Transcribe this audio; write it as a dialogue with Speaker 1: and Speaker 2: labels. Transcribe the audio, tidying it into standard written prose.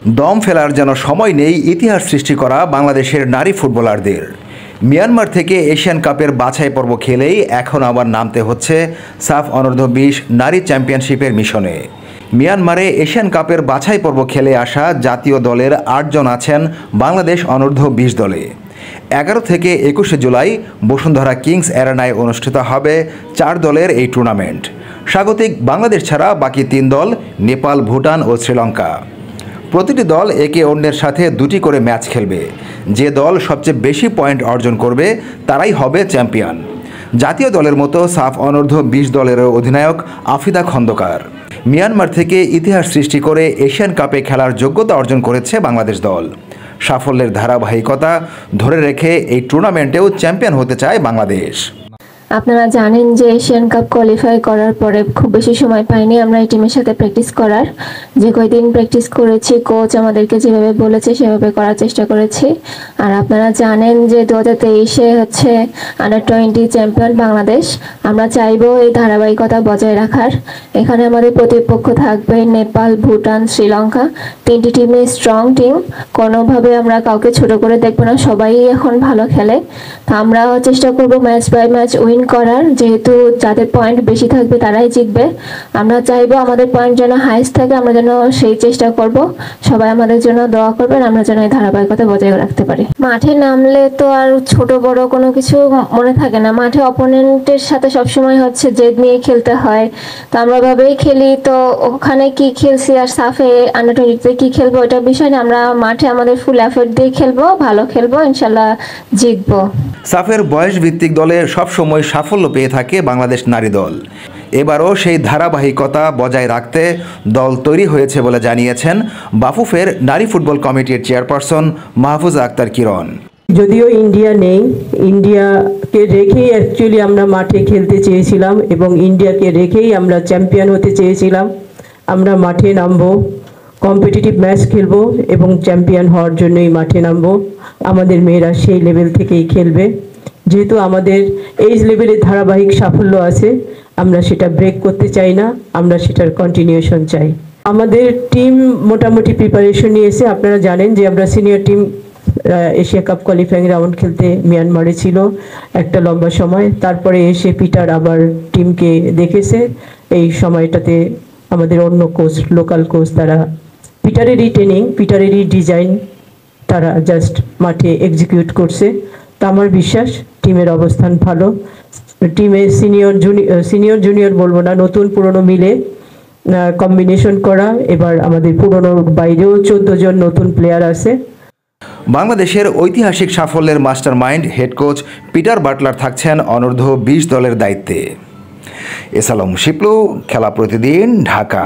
Speaker 1: দম ফেলার যেন সময় নেই ইতিহাস সৃষ্টি করা বাংলাদেশের নারী ফুটবলারদের। মিয়ানমার থেকে এশিয়ান কাপের বাছাই পর্ব খেলেই এখন আবার নামতে হচ্ছে সাফ অনূর্ধ্ব-20 নারী চ্যাম্পিয়নশিপের মিশনে। মিয়ানমারে এশিয়ান কাপের বাছাই পর্ব খেলে আসা জাতীয় দলের 8 জন আছেন বাংলাদেশ অনূর্ধ্ব-20 দলে। 11 থেকে 21 জুলাই বসুন্ধরা কিংস অ্যারেনায় অনুষ্ঠিত হবে 4 দলের এই টুর্নামেন্ট। স্বাগতিক বাংলাদেশ ছাড়া বাকি 3 দল নেপাল, ভুটান ও শ্রীলঙ্কা। প্রতিটি দল একে অন্যের সাথে 2টি করে ম্যাচ খেলবে। যে দল সবচেয়ে বেশি পয়েন্ট অর্জন করবে তারাই হবে চ্যাম্পিয়ন। জাতীয় দলের মতো সাফ অনূর্ধ্ব-20 দলের অধিনায়ক আফিদা খন্দকার। মিয়ানমার থেকে ইতিহাস সৃষ্টি করে এশিয়ান কাপে খেলার যোগ্যতা অর্জন করেছে বাংলাদেশ দল। সাফল্যের ধারাবাহিকতা ধরে রেখে এই টুর্নামেন্টেও চ্যাম্পিয়ন হতে চায় বাংলাদেশ।
Speaker 2: আপনারা জানেন যে এশিয়ান কাপ কোয়ালিফাই করার পরে খুব বেশি সময় পাইনি আমরা এই টিমের সাথে প্র্যাকটিস করার। যে কয়দিন প্র্যাকটিস করেছি কোচ আমাদেরকে যেভাবে বলেছে সেভাবে করার চেষ্টা করেছি। আর আপনারা জানেন যে 2023-এ হচ্ছে আন্ডার-20 চ্যাম্পিয়ন বাংলাদেশ। আমরা চাইবো এই ধারাবাহিকতা বজায় রাখার। এখানে আমাদের প্রতিপক্ষ থাকবে নেপাল, ভুটান, শ্রীলঙ্কা। 3টি টিমে স্ট্রং টিম, কোনোভাবে আমরা কাউকে ছোট করে দেখবো না, সবাই এখন ভালো খেলে। তো আমরা চেষ্টা করবো ম্যাচ বাই ম্যাচ উইন করার, যেহেতু যাদের পয়েন্ট বেশি থাকবে তারাই জিতবে। আমরা চাইবো আমাদের পয়েন্ট যেন হাইস্ট থাকে, আমরা যেন সেই চেষ্টা করব। সবাই আমাদের জন্য দোয়া করবেন, আমরা যেন এই ধারাবাহিকতা বজায় রাখতে পারি। মাঠে নামলে তো আর ছোট বড় কোনো কিছু মনে থাকে না। মাঠে অপোনেন্টের সাথে সবসময় হচ্ছে জেদ নিয়ে খেলতে হয়। তো আমরা ভাবেই খেলি, তো ওখানে কি খেলছি আর সাফে আন্ডার-20-তে কি খেলবো ওইটা বিষয় না। আমরা মাঠে আমাদের ফুল এফোর্ট দিয়ে খেলবো, ভালো খেলবো, ইনশাল্লাহ জিতবো।
Speaker 1: সাফের বয়স ভিত্তিক দলে সবসময় সাফল্য পেয়ে থাকে বাংলাদেশ নারী দল। এবারও সেই ধারাবাহিকতা বজায় রাখতে দল তৈরি হয়েছে বলে জানিয়েছেন বাফুফের নারী ফুটবল কমিটির চেয়ারপারসন মাহফুজা আক্তার কিরণ।
Speaker 3: যদিও ইন্ডিয়া নেই, ইন্ডিয়াকে রেখেই অ্যাকচুয়ালি আমরা মাঠে খেলতে চেয়েছিলাম এবং ইন্ডিয়াকে রেখেই আমরা চ্যাম্পিয়ন হতে চেয়েছিলাম। আমরা মাঠে নামবো, কম্পিটিটিভ ম্যাচ খেলবো এবং চ্যাম্পিয়ন হওয়ার জন্যই মাঠে নামবো। আমাদের মেয়েরা সেই লেভেল থেকেই খেলবে। যেহেতু আমাদের এই লেভেলে ধারাবাহিক সাফল্য আছে, আমরা সেটা ব্রেক করতে চাই না, আমরা সেটার কন্টিনিউশন চাই। আমাদের টিম মোটামুটি প্রিপারেশন নিয়েছে। আপনারা জানেন যে আমরা senior team Asia cup qualifying round খেলতে মিয়ানমারে ছিল একটা লম্বা সময়। তারপরে এসে পিটার আবার টিমকে দেখেছে। এই সময়টাতে আমাদের অন্য কোচ, লোকাল কোচ, তারা পিটারেরই ট্রেনিং, পিটারেরই ডিজাইন তারা জাস্ট মাঠে এক্সিকিউট করছে। তা আমার বিশ্বাস টিমের অবস্থান ভালো। টিমে সিনিয়র জুনিয়র বলবো না, নতুন পুরনো মিলে কম্বিনেশন করা। এবার আমাদের পুরনোর বাইরেও 14 জন নতুন প্লেয়ার আছে।
Speaker 1: বাংলাদেশের ঐতিহাসিক সাফল্যের mastermind head coach Peter Butler থাকছেন অনূর্ধ্ব-20 দলের দায়িত্বে। এসালম শিপলু, খেলা প্রতিদিন, ঢাকা।